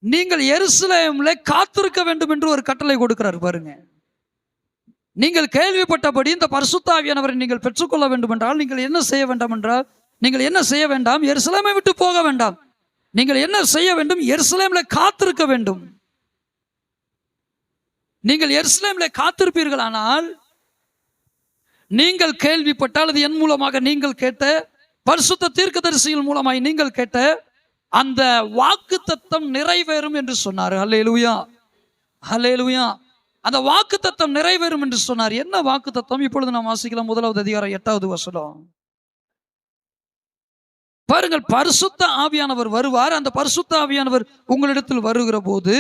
நீங்கள் எருசலேமிலே காத்திருக்க வேண்டும் என்று ஒரு கட்டளை கொடுக்கிறார் பாருங்க. நீங்கள் கேள்விப்பட்டபடி இந்த பரிசுத்த ஆவியானவரை நீங்கள் பெற்றுக்கொள்ள வேண்டும் என்றால் நீங்கள் என்ன செய்ய வேண்டாம் என்றால், நீங்கள் என்ன செய்ய வேண்டாம், எருசலேமை விட்டு போக வேண்டாம். நீங்கள் என்ன செய்ய வேண்டும், எருசலேமிலே காத்திருக்க வேண்டும். நீங்கள் எருசலேமிலே காத்திருப்பீர்களானால், நீங்கள் கேள்விப்பட்டால் அது என் மூலமாக நீங்கள் கேட்ட பரிசுத்த தீர்க்கதரிசிகள் மூலமாய் நீங்கள் கேட்ட அந்த வாக்குத்தத்தம் நிறைவேறும் என்று சொன்னார். அல்லேலூயா, அல்லேலூயா. அந்த வாக்குத்தத்தம் நிறைவேறும் என்று சொன்னார். என்ன வாக்குத்தத்தம்? இப்பொழுது நாம் வாசிக்கலாம் 1வது அதிகாரம் 8வது வசனம். பாருங்கள், பரிசுத்த ஆவியானவர் வருவார். அந்த பரிசுத்த ஆவியானவர் உங்களிடத்தில் வருகிற போது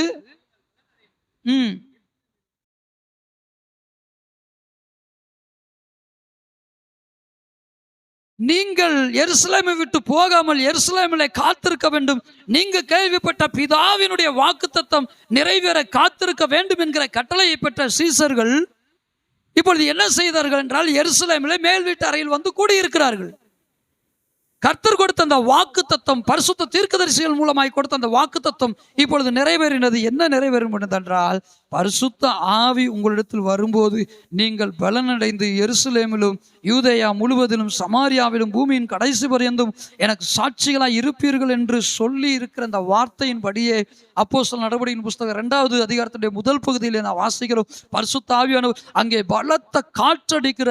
நீங்கள் எருசலேமை விட்டு போகாமல் எருசலேமிலே காத்திருக்க வேண்டும். நீங்க கேள்விப்பட்ட பிதாவினுடைய வாக்குத்தத்தம் நிறைவேற காத்திருக்க வேண்டும் என்கிற கட்டளையை பெற்ற சீசர்கள் இப்பொழுது என்ன செய்தார்கள் என்றால், எருசலேமிலே மேல் வீட்டு அறையில் வந்து கூடியிருக்கிறார்கள். கர்த்தர் கொடுத்த அந்த வாக்குத்தத்தம், பரிசுத்த தீர்க்கதரிசிகள் மூலமாய் கொடுத்த அந்த வாக்குத்தத்தம் இப்பொழுது நிறைவேறினது. என்ன நிறைவேறும் என்றால், பரிசுத்த ஆவி உங்களிடத்தில் வரும்போது நீங்கள் பலனடைந்து எருசலேமிலும் யூதேயா முழுவதிலும் சமாரியாவிலும் பூமியின் கடைசி பரியந்தும் எனக்கு சாட்சிகளாய் இருப்பீர்கள் என்று சொல்லி இருக்கிற அந்த வார்த்தையின்படியே அப்போஸ்தலர் நடவடிக்கையின் புஸ்தகம் 2வது அதிகாரத்துடைய முதல் பகுதியில் நான் வாசிக்கிறோம். பரிசுத்த ஆவியானவர் அங்கே பலத்த காற்றடிக்கிற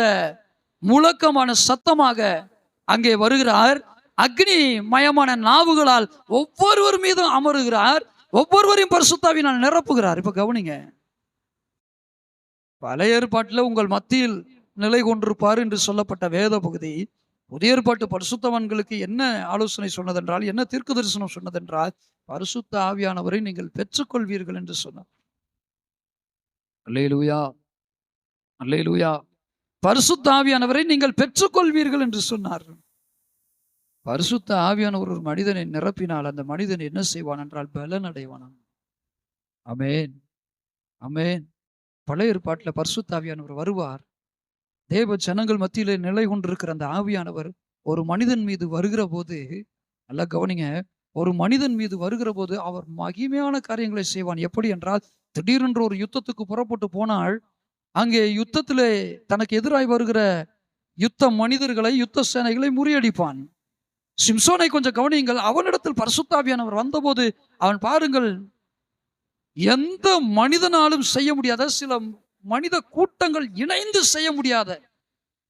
முழக்கமான சத்தமாக அங்கே வருகிறார். அக்னி மயமான நாவுகளால் ஒவ்வொருவர் மீதும் அமருகிறார். ஒவ்வொருவரையும் பரிசுத்த ஆவியினால் நிரப்புகிறார். இப்ப கவனிங்க, பழைய ஏற்பாட்டில் உங்கள் மத்தியில் நிலை கொண்டிருப்பார் என்று சொல்லப்பட்ட வேத பகுதி புதிய ஏற்பாட்டு பரிசுத்தவான்களுக்கு என்ன ஆலோசனை சொன்னதென்றால், என்ன தீர்க்க தரிசனம் சொன்னதென்றால், பரிசுத்த ஆவியானவரை நீங்கள் பெற்றுக்கொள்வீர்கள் என்று சொன்னார். அல்லேலூயா, அல்லேலூயா. பரிசுத்த ஆவியானவரை நீங்கள் பெற்றுக்கொள்வீர்கள் என்று சொன்னார். பரிசுத்த ஆவியானவர் ஒரு மனிதனை நிரப்பினால் அந்த மனிதன் என்ன செய்வான் என்றால் பலன் அடைவான். ஆமென், ஆமென். பழைய ஏற்பாட்டில் பரிசுத்த ஆவியானவர் வருவார். தேவ ஜனங்கள் மத்தியிலே நிலை கொண்டிருக்கிற அந்த ஆவியானவர் ஒரு மனிதன் மீது வருகிற போது, நல்லா கவனிங்க, ஒரு மனிதன் மீது வருகிற போது அவர் மகிமையான காரியங்களை செய்வான். எப்படி என்றால், திடீரென்று ஒரு யுத்தத்துக்கு புறப்பட்டு போனால் அங்கே யுத்தத்திலே தனக்கு எதிராய் வருகிற யுத்த மனிதர்களை, யுத்த சேனைகளை முறியடிப்பான். சிம்சோனை கொஞ்சம் கவனியுங்கள். அவனிடத்தில் பரிசுத்த ஆவியானவர் வந்தபோது அவன் பாருங்கள், எந்த மனிதனாலும் செய்ய முடியாத, சில மனித கூட்டங்கள் இணைந்து செய்ய முடியாத,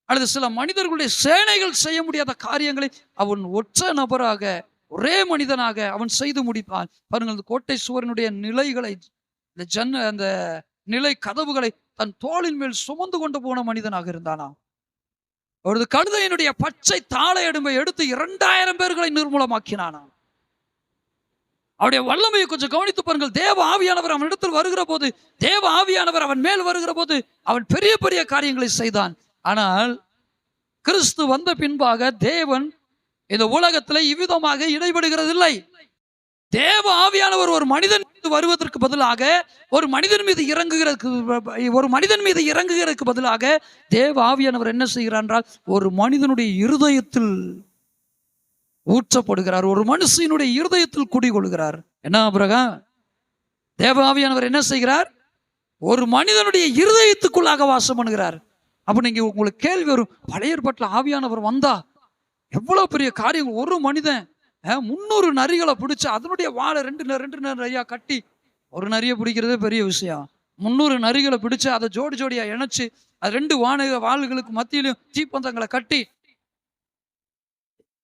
அல்லது சில மனிதர்களுடைய சேனைகள் செய்ய முடியாத காரியங்களை அவன் ஒற்ற நபராக, ஒரே மனிதனாக அவன் செய்து முடிப்பான். பாருங்கள், கோட்டை சுவரினுடைய நிலைகளை, அந்த நிலை கதவுகளை தன் தோளின் மேல் சுமந்து கொண்டு போன மனிதனாக இருந்தானா. ஒரு கழுதையினுடைய பச்சை தாளை எடும்பை எடுத்து 2000 பேர்களை நிர்மூலமாக்கினானா. அவருடைய வல்லமையை கொஞ்சம் கவனித்து பாருங்கள். தேவ ஆவியானவர் அவன் இடத்தில் வருகிற போது, தேவ ஆவியானவர் அவன் மேல் வருகிற போது அவன் பெரிய பெரிய காரியங்களை செய்தான். ஆனால் கிறிஸ்து வந்த பின்பாக தேவன் இந்த உலகத்தில் இவ்விதமாக இடைபடுகிறது இல்லை. தேவ ஆவியானவர் ஒரு மனிதன் மீது வருவதற்கு பதிலாக, ஒரு மனிதன் மீது இறங்குகிறதுக்கு பதிலாக தேவ ஆவியானவர் என்ன செய்கிறார் என்றால், ஒரு மனிதனுடைய இருதயத்தில் ஊற்றப்படுகிறார். ஒரு மனுஷனுடைய இருதயத்தில் குடிகொள்கிறார். என்ன ஆபிரகாம், தேவ ஆவியானவர் என்ன செய்கிறார்? ஒரு மனிதனுடைய இருதயத்துக்குள்ளாக வாசம் பண்ணுகிறார். அப்ப நீங்க உங்களுக்கு கேள்வி வரும், பழைய ஏற்பாட்டில் ஆவியானவர் வந்தா எவ்வளவு பெரிய காரியம். ஒரு மனிதன் 300 நரிகளை பிடிச்சு அதனுடைய வாழை ரெண்டு நரியா கட்டி, ஒரு நரியை பிடிக்கிறதே பெரிய விஷயம். 300 நரிகளை பிடிச்சு அதை ஜோடி ஜோடியா இணைச்சு அது 2 வாள்களுக்கு மத்தியிலும் தீப்பந்தங்களை கட்டி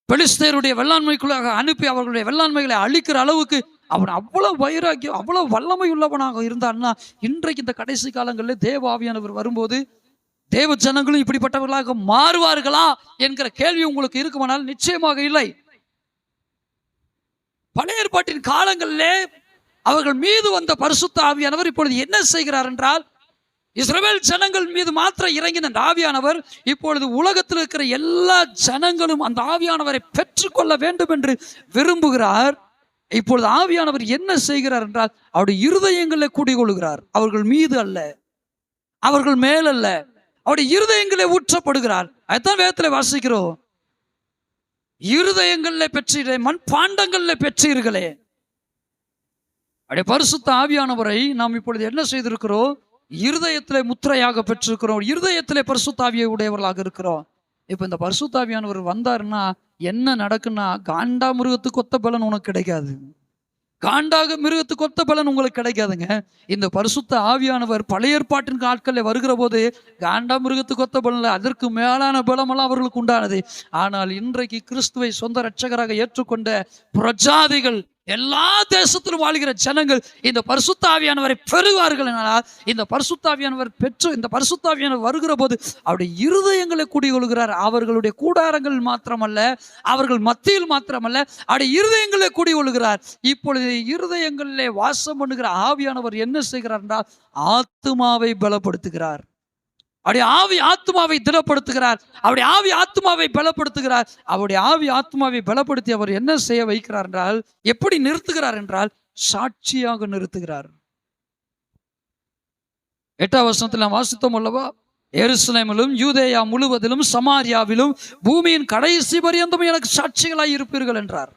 பெலிஸ்தேருடைய வெள்ளாண்மைக்குள்ளாக அனுப்பி அவர்களுடைய வெள்ளாண்மைகளை அழிக்கிற அளவுக்கு அவன் அவ்வளவு வைராக்கியம், அவ்வளவு வல்லமை உள்ளவனாக இருந்தான்னா, இன்றைக்கு இந்த கடைசி காலங்களில் தேவ ஆவியானவர் வரும்போது தேவ ஜனங்களும் இப்படிப்பட்டவர்களாக மாறுவார்களா என்கிற கேள்வி உங்களுக்கு இருக்குமானால் நிச்சயமாக இல்லை. பழைய ஏற்பாட்டின் காலங்களிலே அவர்கள் மீது வந்த பரிசுத்த ஆவியானவர் இப்பொழுது என்ன செய்கிறார் என்றால், இஸ்ரவேல் ஜனங்கள் மீது மாத்திரம் இறங்கின அந்த ஆவியானவர் இப்பொழுது உலகத்தில் இருக்கிற எல்லா ஜனங்களும் அந்த ஆவியானவரை பெற்றுக்கொள்ள வேண்டும் என்று விரும்புகிறார். இப்பொழுது ஆவியானவர் என்ன செய்கிறார் என்றால், அவருடைய இருதயங்களில் குடிகொள்கிறார். அவர்கள் மீது அல்ல, அவர்கள் மேல் அல்ல, அவருடைய இருதயங்களே ஊற்றப்படுகிறார். அதுதான் வேதத்தில் வாசிக்கிறோம், இருதயங்களில் பெற்றீரே, மண் பாண்டங்களில் பெற்றீர்களே. அப்படியே பரிசுத்த ஆவியானவரை நாம் இப்பொழுது என்ன செய்திருக்கிறோம்? இருதயத்திலே முத்திரையாக பெற்றிருக்கிறோம். இருதயத்திலே பரிசுத்த ஆவியை உடையவர்களாக இருக்கிறோம். இப்ப இந்த பரிசுத்த ஆவியானவர் வந்தாருன்னா என்ன நடக்குன்னா, காண்டா மிருகத்துக்கு ஒத்த பலன் உனக்கு கிடைக்காது. காண்டாக மிருகத்துக்கு ஒத்த பலன் உங்களுக்கு கிடைக்காதுங்க. இந்த பரிசுத்த ஆவியானவர் பழைய ஏற்பாட்டின் நாட்களில் வருகிற போது காண்டா மிருகத்துக்கு ஒத்த பலன் இல்லை, அதற்கு மேலான பலமெல்லாம் அவர்களுக்கு உண்டானது. ஆனால் இன்றைக்கு கிறிஸ்துவை சொந்த இரட்சகராக ஏற்றுக்கொண்ட பிரஜாதிகள், எல்லா தேசத்திலும் வாழ்கிற ஜனங்கள் இந்த பரிசுத்த ஆவியானவரை பெறுவார்கள். என்றால் இந்த பரிசுத்த ஆவியானவர் இந்த பரிசுத்த ஆவியானவர் வருகிற போது அவருடைய இருதயங்களை குடிகொள்கிறார். அவர்களுடைய கூடாரங்கள் மாத்திரமல்ல, அவர்கள் மத்தியில் மாத்திரமல்ல, அவருடைய இருதயங்களை குடிகொள்கிறார். இப்பொழுது இருதயங்களிலே வாசம் பண்ணுகிற ஆவியானவர் என்ன செய்கிறார் என்றால் ஆத்துமாவை பலப்படுத்துகிறார். அவருடைய ஆவி ஆத்மாவை திடப்படுத்துகிறார். அவருடைய ஆவி ஆத்மாவை பலப்படுத்துகிறார். அவருடைய ஆவி ஆத்மாவை பலப்படுத்தி அவர் என்ன செய்ய வைக்கிறார் என்றால், எப்படி நிறுத்துகிறார் என்றால் சாட்சியாக நிறுத்துகிறார். 8ஆம் வசனத்தில் நாம் வாசித்தோம் அல்லவா? எருசலேமிலும் யூதேயா முழுவதிலும் சமாரியாவிலும் பூமியின் கடைசி பரியந்தமும் எனக்கு சாட்சிகளாய் இருப்பீர்கள் என்றார்.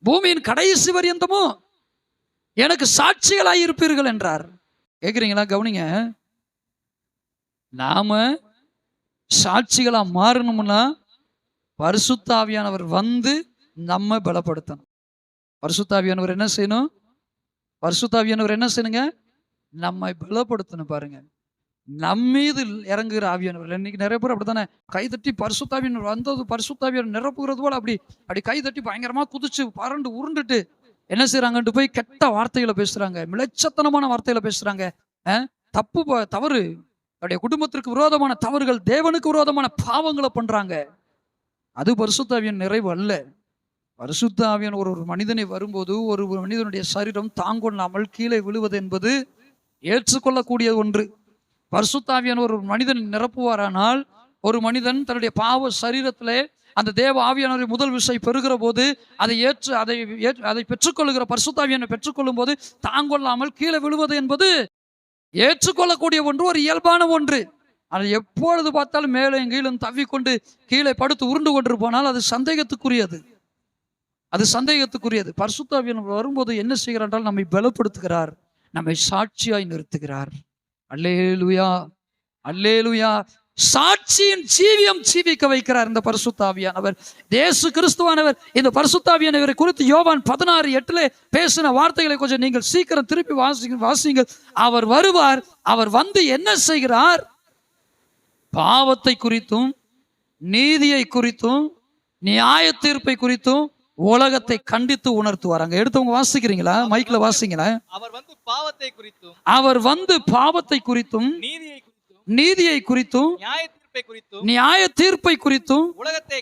பூமியின் கடைசி பரியந்தமும் எனக்கு சாட்சிகளாய் இருப்பீர்கள் என்றார். கேட்குறீங்களா? கவனிங்க. நாம சாட்சிகளா மாறணும்னா பரிசுத்த ஆவியானவர் வந்து நம்ம பலப்படுத்தணும். பரிசுத்த ஆவியானவர் என்ன செய்யணும்? பரிசுத்த ஆவியானவர் என்ன செய்யணுங்க? நம்மை பலப்படுத்தணும். பாருங்க, நம்மீது இறங்குகிற ஆவியானவர். இன்னைக்கு நிறைய பேர் அப்படித்தானே கைதட்டி பரிசுத்த ஆவியானவர் வந்தது, பரிசுத்த ஆவியானவர் நிரப்புகிறது போல அப்படி கைதட்டி பயங்கரமா குதிச்சு பரண்டு உருண்டுட்டு என்ன செய்யறாங்கன்ட்டு போய் கெட்ட வார்த்தைகளை பேசுறாங்க, மிளச்சத்தனமான வார்த்தைகளை பேசுறாங்க. தவறு, அவருடைய குடும்பத்திற்கு விரோதமான தவறுகள், தேவனுக்கு விரோதமான பாவங்களை பண்றாங்க. அது பரிசுத்த ஆவியின் நிறைவு அல்ல. பரிசுத்த ஆவியான ஒரு மனிதனை வரும்போது ஒரு மனிதனுடைய சரீரம் தாங்கொள்ளாமல் கீழே விழுவது என்பது ஏற்றுக்கொள்ளக்கூடிய ஒன்று. பரிசுத்த ஆவியான ஒரு மனிதன் நிரப்புவாரானால், ஒரு மனிதன் தன்னுடைய பாவ சரீரத்திலே அந்த தேவ ஆவியானவரை முதல் விசை பெறுகிற போது அதை பெற்றுக்கொள்ளுகிற பரிசுத்த ஆவியானவரை பெற்றுக்கொள்ளும் போது தாங்கொள்ளாமல் கீழே விழுவது என்பது ஏற்றுக்கொள்ளக்கூடிய ஒன்று, ஒரு இயல்பான ஒன்று. அது எப்பொழுது பார்த்தாலும் மேலே கீழும் தவ்விக்கொண்டு கீழே படுத்து உருண்டு கொண்டு போனால் அது சந்தேகத்துக்குரியது. பரிசுத்த ஆவியானவர் வரும்போது என்ன செய்கிறார் என்றால் நம்மை பலப்படுத்துகிறார், நம்மை சாட்சியாய் நிறுத்துகிறார். அல்லேலூயா, அல்லேலூயா. சாட்சியின் ஜீவியம் ஜீவிக்க வைக்கிறார் இந்த பரிசுத்த ஆவியானவர். இயேசு கிறிஸ்துவானவர் இந்த பரிசுத்த ஆவியானவரை குறித்து யோவான் 16:8 பேசின வார்த்தைகளை கொஞ்சம் நீங்கள் சீக்கிரம் திருப்பி வாசிங்கள். அவர் வருவார், அவர் வந்து என்ன செய்கிறார்? பாவத்தை குறித்தும் நீதியை குறித்தும் நியாய தீர்ப்பை குறித்தும் உலகத்தை கண்டித்து உணர்த்துவார். அங்க எடுத்தவங்க வாசிக்கிறீங்களா? மைக்ல வாசிங்களா? அவர் வந்து பாவத்தை குறித்தும் நீதியை குறித்தும் நியாய தீர்ப்பை குறித்தும் உலகத்தை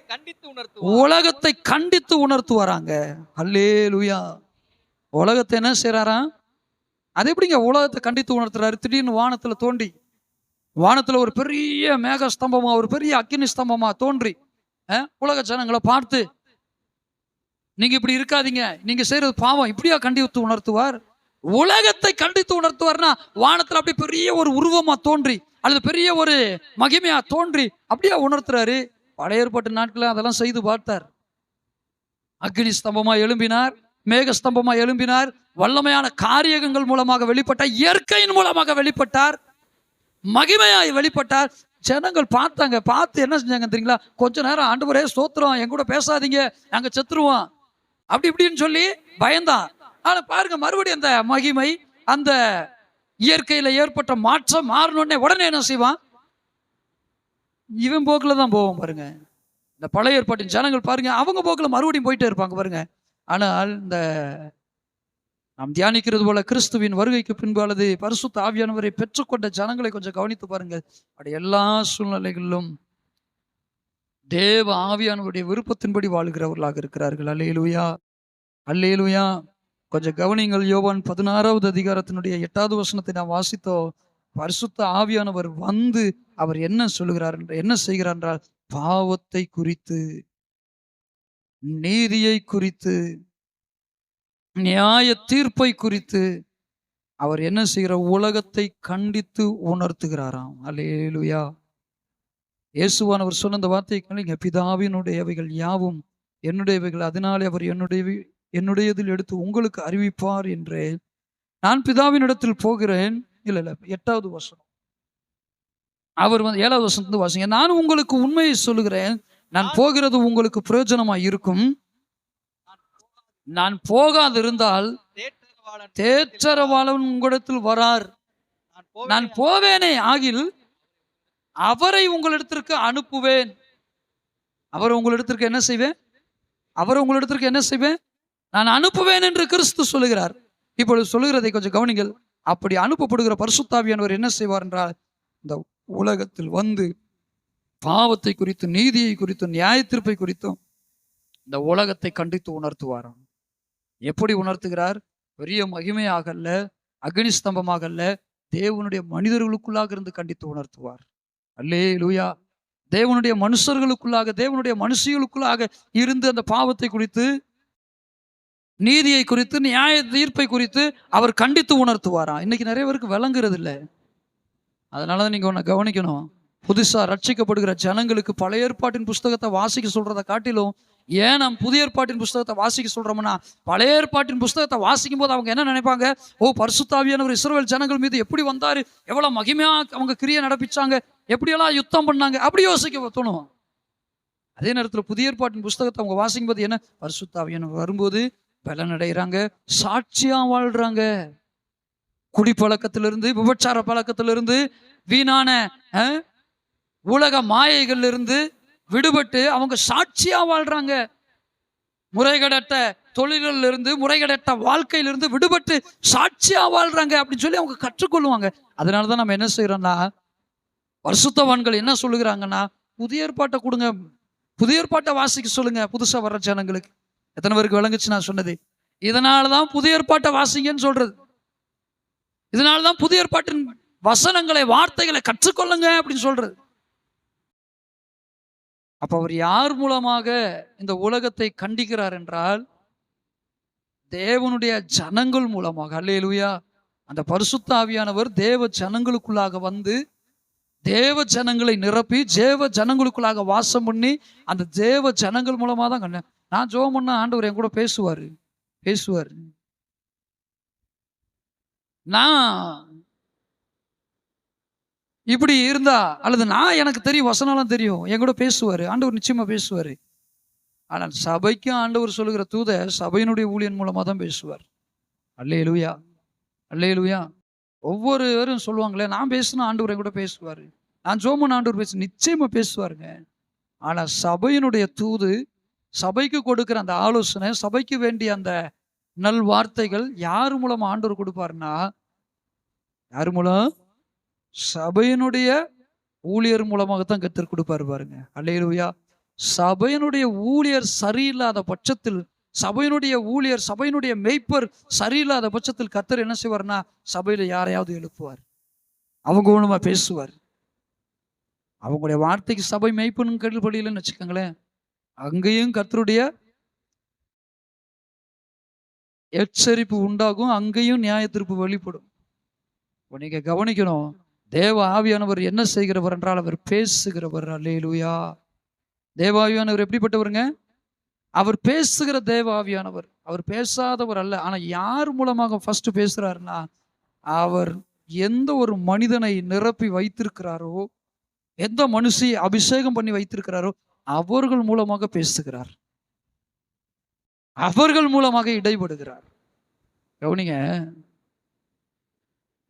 கண்டித்து உணர்த்துவாராங்க. அல்லேலூயா. உலகத்தை என்ன செய்யறாரா? அது எப்படிங்க உலகத்தை கண்டித்து உணர்த்துறாரு? திடீர்னு வானத்துல ஒரு பெரிய மேக ஸ்தம்பமா, ஒரு பெரிய அக்கினி ஸ்தம்பமா தோன்றி உலக ஜனங்களை பார்த்து, நீங்க இப்படி இருக்காதீங்க, நீங்க செய்யறது பாவம், இப்படியா கண்டித்து உணர்த்துவார்? உலகத்தை கண்டித்து உணர்த்துவார்னா வானத்துல அப்படி பெரிய ஒரு உருவமா தோன்றி அல்லது பெரிய ஒரு மகிமையா தோன்றி அப்படியே உணர்த்துறாரு. பழைய ஏற்பாட்டு நாட்களில் அதெல்லாம் செய்து பார்த்தார். அக்னி ஸ்தம்பமா எழும்பினார், மேக ஸ்தம்பமா எழும்பினார், வல்லமையான காரியங்கள் மூலமாக வெளிப்பட்டார், இயற்கையின் மூலமாக வெளிப்பட்டார், மகிமையாய் வெளிப்பட்டார். ஜனங்கள் பார்த்தாங்க. பார்த்து என்ன செஞ்சாங்க தெரியுங்களா? கொஞ்ச நேரம் ஆண்டவரே ஸ்தோத்திரம், என் கூட பேசாதீங்க, நாங்க செத்துருவோம் அப்படி இப்படின்னு சொல்லி பயந்தான். ஆனா பாருங்க, மறுபடியும் அந்த மகிமை, அந்த இயற்கையில ஏற்பட்ட மாற்றம் மாறணுன்னே உடனே என்ன செய்வான்? இவன் போக்குல தான் போவோம் பாருங்க. இந்த பழைய ஏற்பாட்டின் ஜனங்கள் பாருங்க, அவங்க போக்குல மறுபடியும் போயிட்டே இருப்பாங்க பாருங்க. ஆனால் இந்த நாம் தியானிக்கிறது போல கிறிஸ்துவின் வருகைக்கு பின்பு அல்லது பரிசுத்த ஆவியானவரை பெற்றுக்கொண்ட ஜனங்களை கொஞ்சம் கவனித்து பாருங்கள். அப்படி எல்லா சூழ்நிலைகளிலும் தேவ ஆவியானவருடைய விருப்பத்தின்படி வாழுகிறவர்களாக இருக்கிறார்கள். அல்லேலூயா, அல்லேலூயா. கொஞ்சம் கவனிங்கள். யோவான் 16வது அதிகாரத்தினுடைய 8வது வசனத்தை நாம் வாசித்தோம். பரிசுத்த ஆவியானவர் வந்து அவர் என்ன சொல்லுகிறார், என்ன செய்கிறார் என்றால், பாவத்தை குறித்து, நீதியை குறித்து, நியாய தீர்ப்பை குறித்து அவர் என்ன செய்கிறார்? உலகத்தை கண்டித்து உணர்த்துகிறாராம். அல்லேலூயா. இயேசுவானவர் சொன்ன அந்த வார்த்தையை கண்டிங்க, பிதாவினுடையவைகள் யாவும் என்னுடையவைகள், அதனாலே அவர் என்னுடையதில் எடுத்து உங்களுக்கு அறிவிப்பார் என்றேன். நான் பிதாவினிடத்தில் போகிறேன். இல்ல 8வது வசனம். அவர் 7வது வசனத்துல வாசிங்க. நான் உங்களுக்கு உண்மையை சொல்லுகிறேன், நான் போகிறது உங்களுக்கு பிரயோஜனமாய் இருக்கும். நான் போகாதிருந்தால் தேற்றரவாளன் உங்களிடத்தில் வரார். நான் போவேனே ஆகில் அவரை உங்களிடத்திற்கு அனுப்புவேன். அவர் உங்களிடத்திற்கு என்ன செய்வேன்? அவர் உங்களிடத்திற்கு என்ன செய்வேன்? நான் அனுப்புவேன் என்று கிறிஸ்து சொல்லுகிறார். இப்பொழுது சொல்லுகிறதை கொஞ்சம் கவனிங்கள். அப்படி அனுப்பப்படுகிற பரிசுத்தாவியானவர் என்ன செய்வார் என்றால், இந்த உலகத்தில் வந்து பாவத்தை குறித்து, நீதியை குறித்து, நியாய தீர்ப்பை குறித்தும் இந்த உலகத்தை கண்டித்து உணர்த்துவாராம். எப்படி உணர்த்துகிறார்? பெரிய மகிமையாக அல்ல, அக்னி ஸ்தம்பமாக அல்ல, தேவனுடைய மனிதர்களுக்குள்ளாக இருந்து கண்டித்து உணர்த்துவார். அல்லேலூயா. தேவனுடைய மனுஷர்களுக்குள்ளாக, தேவனுடைய மனுஷிகளுக்குள்ளாக இருந்து அந்த பாவத்தை குறித்து, நீதியை குறித்து, நியாய தீர்ப்பை குறித்து அவர் கண்டித்து உணர்த்துவாரா. இன்னைக்கு நிறைய பேருக்கு விளங்குறது இல்லை. அதனாலதான் நீங்க ஒண்ணு கவனிக்கணும். புதுசா ரட்சிக்கப்படுகிற ஜனங்களுக்கு பழைய ஏற்பாட்டின் புஸ்தகத்தை வாசிக்க சொல்றதை காட்டிலும், ஏன் நாம் புதிய ஏற்பாட்டின் புஸ்தகத்தை வாசிக்க சொல்றோம்னா, பழைய ஏற்பாட்டின் புஸ்தகத்தை வாசிக்கும் போது அவங்க என்ன நினைப்பாங்க? ஓ, பரிசுத்தாவியானவர் இஸ்ரவேல் ஜனங்கள் மீது எப்படி வந்தாரு, எவ்வளவு மகிமையா அவங்க கிரியை நடப்பிச்சாங்க, எப்படியெல்லாம் யுத்தம் பண்ணாங்க, அப்படி யோசிக்க தோணும். அதே நேரத்தில் புதிய ஏற்பாட்டின் புஸ்தகத்தை அவங்க வாசிக்கும் போது என்ன, பரிசுத்தாவியானவர் வரும்போது பலன் அடைகிறாங்க, சாட்சியா வாழ்றாங்க. குடிப்பழக்கத்திலிருந்து, விபச்சார பழக்கத்திலிருந்து, வீணான உலக மாயைகளிலிருந்து விடுபட்டு அவங்க சாட்சியா வாழ்றாங்க. முறைகேடற்ற தொழில்களில் இருந்து, முறைகேடற்ற வாழ்க்கையிலிருந்து விடுபட்டு சாட்சியா வாழ்றாங்க அப்படின்னு சொல்லி அவங்க கற்றுக்கொள்வாங்க. அதனாலதான் நம்ம என்ன செய்யறோம்னா, பரிசுத்தவான்கள் என்ன சொல்லுகிறாங்கன்னா, புதிய ஏற்பாட்டை கொடுங்க, புதிய ஏற்பாட்டை வாசிக்க சொல்லுங்க புதுசா வர்ற ஜனங்களுக்கு. எத்தனை பேருக்கு விளங்குச்சு நான் சொன்னது? இதனாலதான் புதிய ஏற்பாட்டை வாசிங்கன்னு சொல்றது. இதனாலதான் புதிய ஏற்பாட்டின் வசனங்களை, வார்த்தைகளை கற்றுக்கொள்ளுங்க அப்படின்னு சொல்றது. அப்ப அவர் யார் மூலமாக இந்த உலகத்தை கண்டிக்கிறார் என்றால், தேவனுடைய ஜனங்கள் மூலமாக. அல்லேலூயா. அந்த பரிசுத்த ஆவியானவர் தேவ ஜனங்களுக்குள்ளாக வந்து, தேவ ஜனங்களை நிரப்பி, தேவ ஜனங்களுக்குள்ளாக வாசம் பண்ணி, அந்த தேவ ஜனங்கள் மூலமா தான் கண்ட. நான் ஜெபம் பண்ண ஆண்டவர் என் கூட பேசுவாரு. நான் இப்படி இருந்தா, அல்லது நான் எனக்கு தெரியும், வசனம்லாம் தெரியும், என் கூட பேசுவாரு, ஆண்டவர் நிச்சயமா பேசுவாரு. ஆனால் சபைக்கு ஆண்டவர் சொல்லுகிற தூத சபையினுடைய ஊழியன் மூலமா தான் பேசுவார். அல்லேலூயா, அல்லேலூயா. ஒவ்வொருவரும் சொல்லுவாங்களே, நான் பேசினா ஆண்டவர் என் கூட பேசுவாரு, நான் ஜோமன் ஆண்டவர் நிச்சயமா பேசுவாருங்க. ஆனா சபையினுடைய தூது, சபைக்கு கொடுக்கிற அந்த ஆலோசனை, சபைக்கு வேண்டிய அந்த நல் வார்த்தைகள் யார் மூலமா ஆண்டவர் கொடுப்பாருன்னா, யார் மூலம்? சபையினுடைய ஊழியர் மூலமாகத்தான் கர்த்தர் கொடுப்பாரு பாருங்க. அல்லேலூயா. சபையினுடைய ஊழியர் சரியில்லாத பட்சத்தில், சபையினுடைய ஊழியர், சபையினுடைய மேய்ப்பர் சரியில்லாத பட்சத்தில் கர்த்தர் என்ன செய்வார்னா, சபையில யாரையாவது எழுப்புவார், அவங்க மூலமா பேசுவார். அவங்களுடைய வார்த்தைக்கு சபை மேய்ப்பனும் கீழ்ப்படியலன்னு வச்சுக்கோங்களேன், அங்கேயும் கர்த்தருடைய எச்சரிப்பு உண்டாகும், அங்கேயும் நியாய தீர்ப்பு வெளிப்படும். நீங்க கவனிக்கணும், தேவ ஆவியானவர் என்ன செய்கிறவர் என்றால் அவர் பேசுகிறவர். அல்லேலூயா. தேவ ஆவியானவர் எப்படிப்பட்டவருங்க? அவர் பேசுகிற தேவ ஆவியானவர். அவர் பேசாதவர் அல்ல. ஆனா யார் மூலமாக ஃபர்ஸ்ட் பேசுறாருன்னா, அவர் எந்த ஒரு மனிதனை நிரப்பி வைத்திருக்கிறாரோ, எந்த மனுஷியை அபிஷேகம் பண்ணி வைத்திருக்கிறாரோ அவர்கள் மூலமாக பேசுகிறார், அவர்கள் மூலமாக இடைபடுகிறார். கவனிங்க,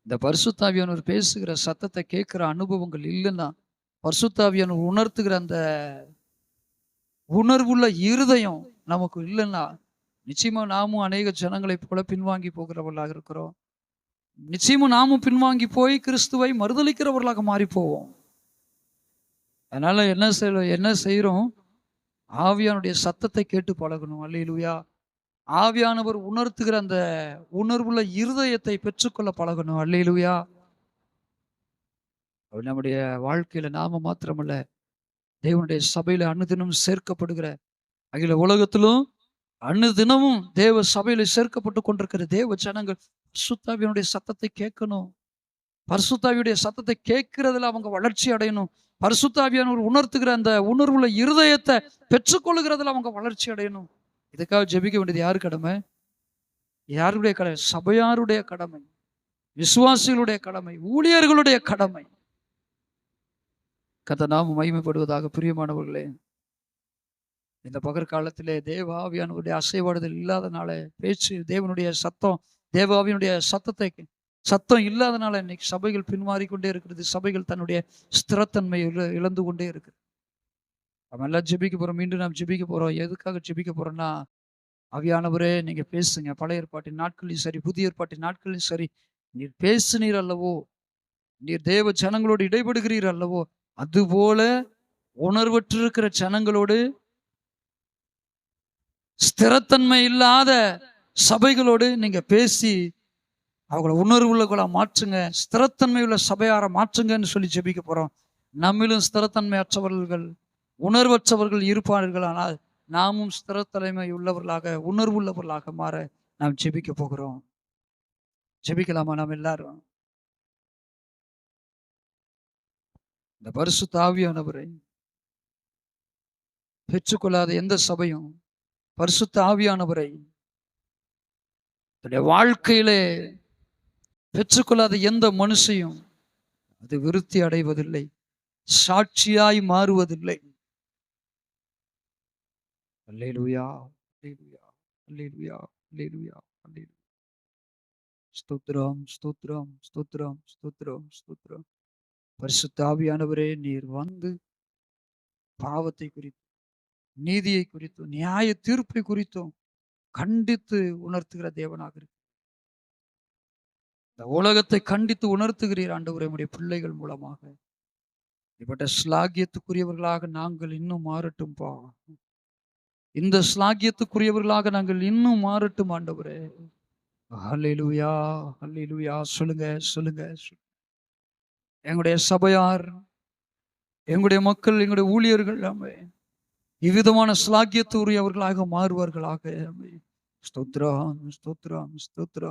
இந்த பரிசுத்தாவியானவர் பேசுகிற சத்தத்தை கேட்கிற அனுபவங்கள் இல்லைன்னா, பரிசுத்தாவியானவர் உணர்த்துகிற அந்த உணர்வுள்ள இருதயம் நமக்கு இல்லைன்னா, நிச்சயமா நாமும் அநேக ஜனங்களை போல பின்வாங்கி போகிறவர்களாக இருக்கிறோம். நிச்சயமா நாமும் பின்வாங்கி போய் கிறிஸ்துவை மறுதலிக்கிறவர்களாக மாறி போவோம். அதனால என்ன செய்யறோம்? ஆவியானுடைய சத்தத்தை கேட்டு பழகணும். அல்லேலூயா. ஆவியானவர் உணர்த்துகிற அந்த உணர்வுள்ள இருதயத்தை பெற்றுக்கொள்ள பழகணும். அல்லேலூயா. நம்முடைய வாழ்க்கையில நாம மாத்திரமல்ல, தேவனுடைய சபையில அனுதினமும் சேர்க்கப்படுகிற, அகில உலகத்திலும் அனுதினமும் தேவ சபையில சேர்க்கப்பட்டு கொண்டிருக்கிற தேவ ஜனங்கள் பரிசுத்தாவியனுடைய சத்தத்தை கேட்கணும். பரிசுத்தாவியுடைய சத்தத்தை கேட்கிறதுல அவங்க வளர்ச்சி அடையணும். பரிசுத்தாவியானவர் உணர்த்துகிற அந்த உணர்வுள்ள இருதயத்தை பெற்றுக்கொள்கிறதுல அவங்க வளர்ச்சி அடையணும். இதுக்காக ஜெபிக்க வேண்டியது யாரு கடமை? யாருடைய கடமை? சபையாருடைய கடமை, விசுவாசிகளுடைய கடமை, ஊழியர்களுடைய கடமை. கர்த்தர் நாமம் மகிமைப்படுவதாக. பிரியமானவர்களே, இந்த பகற்காலத்திலே தேவ ஆவியானவருடைய அசைவாடுதல் இல்லாதனால, பேச்சு தேவனுடைய சத்தம், தேவ ஆவியினுடைய சத்தம் இல்லாதனால இன்னைக்கு சபைகள் பின்மாறி கொண்டே இருக்கிறது. சபைகள் தன்னுடைய ஸ்திரத்தன்மையை இழந்து கொண்டே இருக்கு. நம்ம எல்லாம் ஜெபிக்க போறோம். மீண்டும் நாம் ஜெபிக்க போறோம். எதுக்காக ஜெபிக்க போறோம்னா, ஆவியானவரே நீங்க பேசுங்க. பழைய ஏற்பாட்டின் நாட்களிலும் சரி, புதிய ஏற்பாட்டின் நாட்களிலும் சரி, நீர் பேசுனீர் அல்லவோ, நீர் தேவ ஜனங்களோடு இடைபடுகிறீர் அல்லவோ, அதுபோல உணர்வற்றிருக்கிற ஜனங்களோடு, ஸ்திரத்தன்மை இல்லாத சபைகளோடு நீங்க பேசி அவங்கள உணர்வுள்ளவர்களா மாற்றுங்க, ஸ்திரத்தன்மை உள்ள சபையார மாற்றுங்கன்னு சொல்லி ஜெபிக்க போறோம். நம்மிலும் ஸ்திரத்தன்மை அற்றவர்கள், உணர்வற்றவர்கள் இருப்பார்கள். ஆனால் நாமும் ஸ்திரத்தன்மை உள்ளவர்களாக, உணர்வுள்ளவர்களாக மாற நாம் ஜெபிக்க போகிறோம். ஜெபிக்கலாமா நாம் எல்லாரும்? இந்த பரிசுத்த ஆவியானவரை பெற்றுக்கொள்ளாத எந்த சபையும் பரிசுத்த ஆவியானவரை தன்னுடைய வாழ்க்கையிலே பெற்றுக்கொள்ளாத எந்த மனுஷையும் அது விருத்தி அடைவதில்லை, சாட்சியாய் மாறுவதில்லை. அல்லேலூயா, அல்லேலூயா, அல்லேலூயா, அல்லேலூயா, அல்லேலூயா. ஸ்தோத்திரம், ஸ்தோத்திரம், ஸ்தோத்திரம், ஸ்தோத்திரம், ஸ்தோத்திரம். பரிசுத்த ஆவியானவரே, நீர் வந்து பாவத்தை குறித்தும், நீதியை குறித்தும், நியாய தீர்ப்பை குறித்தும் கண்டித்து உணர்த்துகிற தேவனாக இருக்கு. இந்த உலகத்தை கண்டித்து உணர்த்துகிறீர் ஆண்டவரே, உம்முடைய பிள்ளைகள் மூலமாக. இப்பட்ட ஸ்லாகியத்துக்குரியவர்களாக நாங்கள் இன்னும் மாறட்டும்பா. இந்த ஸ்லாகியத்துக்குரியவர்களாக நாங்கள் இன்னும் மாறட்டும் ஆண்டவரே. அல்லேலூயா, அல்லேலூயா. சொல்லுங்க, சொல்லுங்க. எங்களுடைய சபையார், எங்களுடைய மக்கள், எங்களுடைய ஊழியர்கள் இவ்விதமான ஸ்லாகியத்துக்குரியவர்களாக மாறுவார்களாக. ஸ்தோத்திரம், ஸ்தோத்திரம், ஸ்தோத்திரம்.